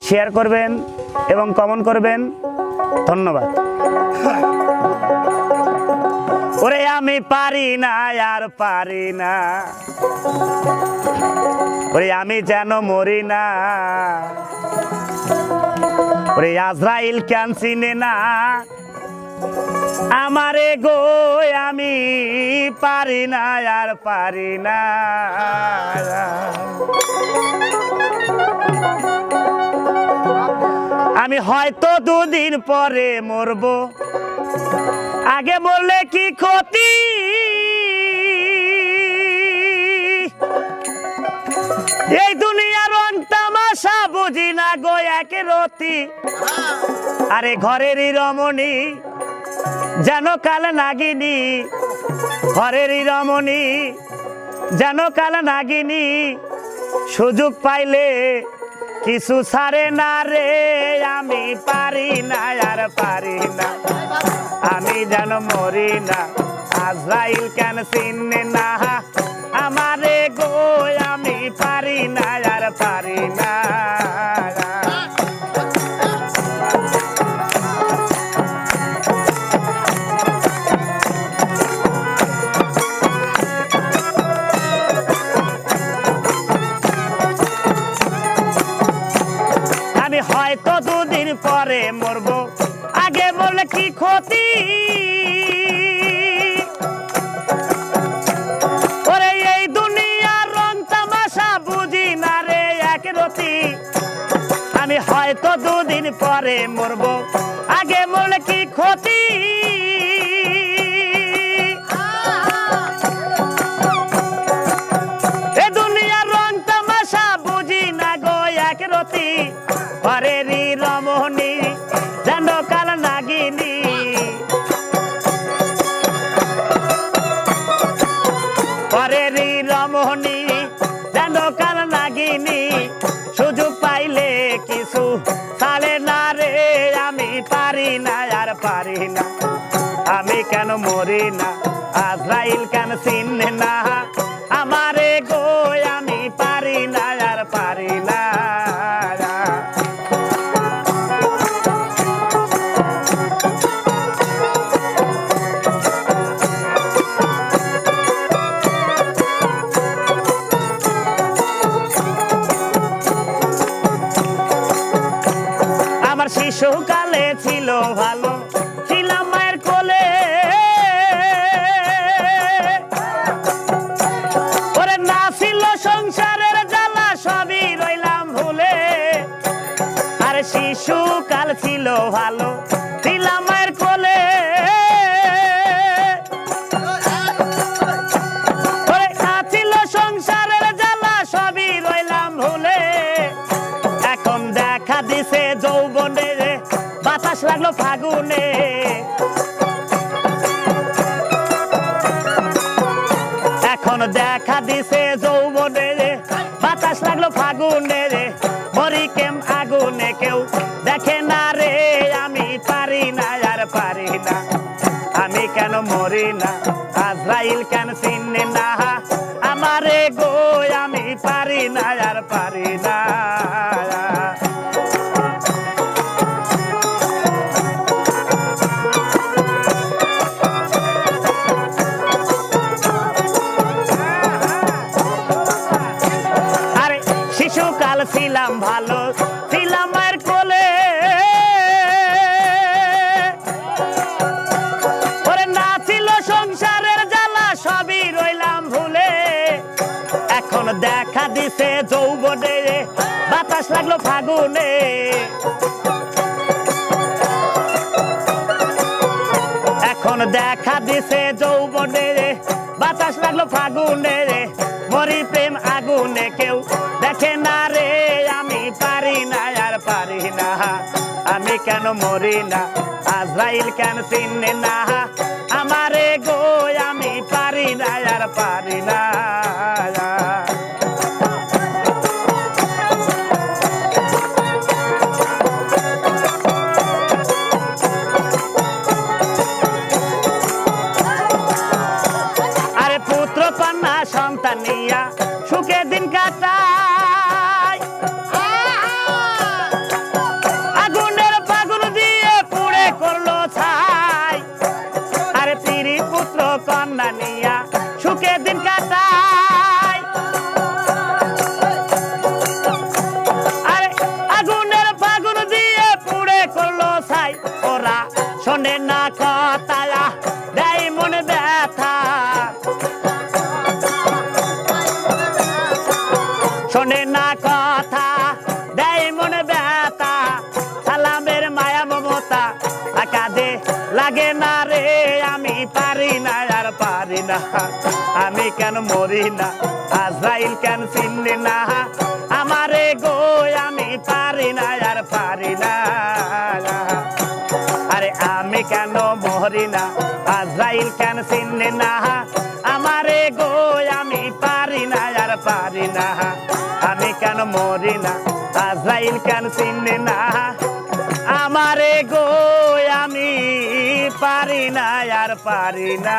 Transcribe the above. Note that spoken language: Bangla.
শেয়ার করবেন এবং কমেন্ট করবেন। ধন্যবাদ। ওরে আমি পারি না আর পারি না, ওরে আমি যেন মরি না, ওরে আজরাইল কেন চিনে না আমারে গো, আমি পারি না আর পারি না। আমি হয়তো দুদিন পরে মরবো, আগে মরলে কি ক্ষতি, এই দুনিয়ার রং তামাশা বুঝি না গো এক রতি। আরে ঘরেরই রমণী যেন কাল নাগিনী, ঘরেরই রমণী যেন কাল নাগিনী, সুযোগ পাইলে কিছু ছাড়ে না রে, আমি পারি না আর পারি না, আমি যেন মরি না, আজরাইল কেন চিনে না আমারে গো, আমি পারি না আর পারি না। আমি হয়তো দুদিন পরে মরবো, আগে বললে কি ক্ষতি, ওরে এই দুনিয়ার রং তামাশা বুঝি না রে এক রতি। আমি হয়তো দুদিন পরে মরবো, আগে বললে কি ক্ষতি, এই দুনিয়ার রং তামাশা বুঝি না গো এক রতি। ঘরেরই রমণী যেন কাল নাগিনী, ঘরেরই রমণী যেন কাল নাগিনী, সুযোগ পাইলে কিছু ছাড়ে না রে, আমি পারি না আর পারি না, আমি কেন মরি না, আজরাইল কেন চিনে না আমারে গো, আমি পারি না আর পারি না। আমার শিশুকালে ছিল ভালো, ছিলাম মায়ের কোলে, ওরে না ছিল সংসারের জ্বালা, সবই রইলাম ভুলে। আরে শিশুকাল ছিল ভালো, ছিলাম মায়ের কোলে, ওরে না ছিল সংসারের জ্বালা, সবই রইলাম ভুলে। এখন দেখা দিছে যৌবনে, বাতাস লাগলো ফাগুনে, এখন দেখা দিছে যৌবনে, বাতাস লাগলো ফাগুনে, মরি কেম আগুনে কেউ দেখে না রে, আমি পারি না আর পারি না, আমি কেন মরি না, আজরাইল কেন চিনে না আমারে গো, আমি পারি না আর পারি না। শিশুকাল ছিলাম ভালো, ছিলাম মায়ের কোলে, ওরে না ছিল সংসারের জ্বালা, সবই রইলাম ভুলে। এখন দেখা দিছে যৌবনে, বাতাস লাগলো ফাগুনে, এখন দেখা দিছে যৌবনে, বাতাস লাগলো ফাগুনে, মরি প্রেম আগুনে কেউ দেখে না রে, আমি পারি না আর পারি না, আমি কেন মরি না, আজরাইল কেন চিনে না আমারে গো, আমি পারি না আর পারি না। সন্তান নিয়া সুখে দিন কাটাই, শোনে না কথা দেয় মনে ব্যথা শোনে না কথা দেয় মনে ব্যথা সালামের মায়া মমতা কাঁদে লাগে না রে আমি পারি না আর পারি না আমি কেন মরি না আজরাইল কেন চিনলি না আমারে গো আমি পারি না আর পারি না আরে আমি কেন মরি না আজরাইল কেন চিনলি না আমারে গো আমি পারি না আর পারি না আমি কেন মরি না আজরাইল কেন চিনলি না আমারে গো আমি পারি না আর পারি না